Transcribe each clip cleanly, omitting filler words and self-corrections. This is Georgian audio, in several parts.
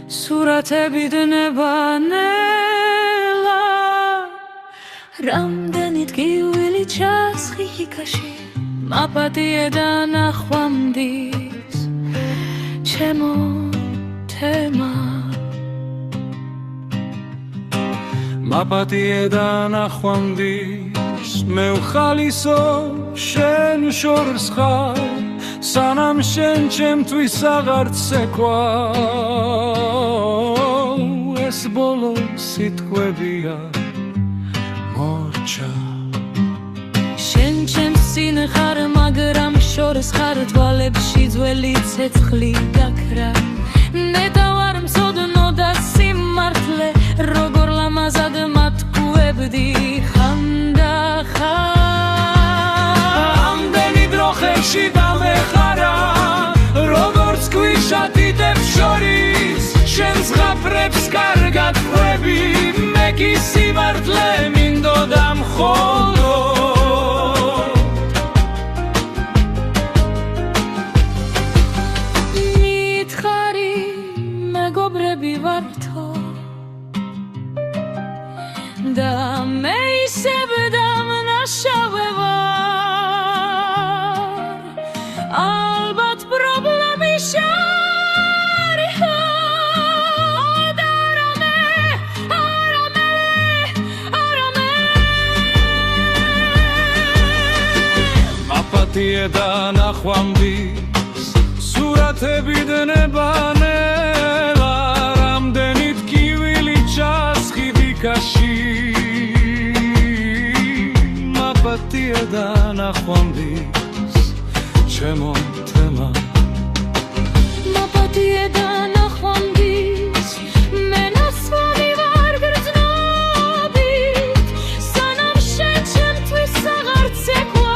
სურათები დნებანელა რამდენი ტკივილი ჩასხი იქაში მაპატიე და ნახვამდის ჩემო თემა მაპატიე და ნახვამდის მე ვხალისო შენ შორს ხარ სანამ შენ ჩემთვის აღარ ცეკვავ ეს ბოლო სიტყვებია მორჩა შენ ჩემს წინ ხარ მაგრამ შორს ხარ თვალებში ძველი ცეცხლი გაქრა ნეტა ვარ მცოდნო და სიმართლე როგორ ლამაზად მათქუებდი ხანდახან ამდენი დრო ხელში დამეხარა როგორც ქვიშა დიდებს შორის შენ ზღაპრებს კარგად ხვები მე კი სიმართლე მინდოდა მხოლოდ მითხარი მეგობრები ვართო და მე ისევ დამნაშავე ვარ ალბათ პრობლემი შარიხარ არამე მაპატიე და ნახვამდის სურათები დნებანელა რამდენი ტკივილი ჩასხი ვიქაში მაპატიე და ნახვამდის ჩემო თემა მაპატიე და ნახვამდის მე ნასვამი ვარ გრძნობით სანამ შენ ჩემთვის აღარ ცეკვავ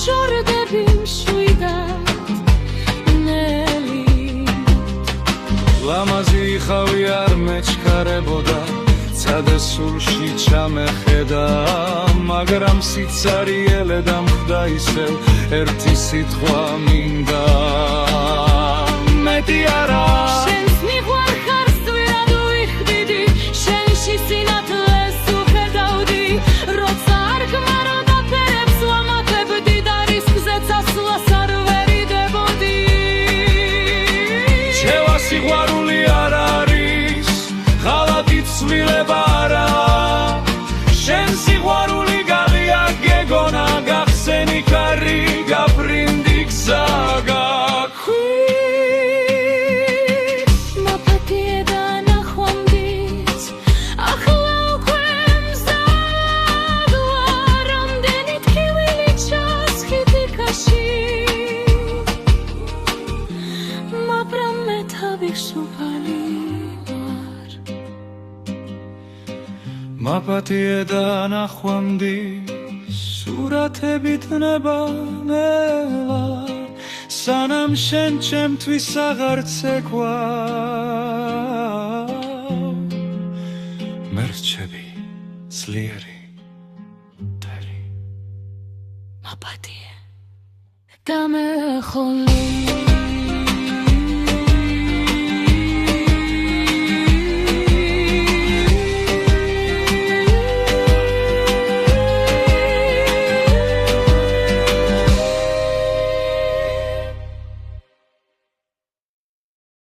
შორდები მშვიდად ნელით ლამაზი ხავი არ მეჩქარებოდა ცადე სულში ჩამეხედა მაგრამ სიცარიელე დამხვდა ისევ ერთი სიტყვა მინდა მეტი არა შენს მიყვარხარს ვერად ვიხდიდი შენში სინათლეს უხედავდი როცა არ გმაროდა ფერებს ვამატებდი და რისკზე წასვლას არ ვერიდებოდი შევა სიყვარული არ არის ღალატი ცვლილება არა შენ სიყვარული გაღია გეგონა გახსენი კარი გაფრინდი გზა გაქვი მაპატიე და ნახვამდის ახლა უკვე მზად ვარ რამდენი ტკივილი ჩასხი თიკაში მაგრამ მე თავი სუფალი ვარ მაპატიე და ნახვამდის სურათები დნებანელა სანამ შენ ჩემთვის აღარ ცეკვავ მე რჩები ძლიერი მტერი მაპატიე და მე ხოლმე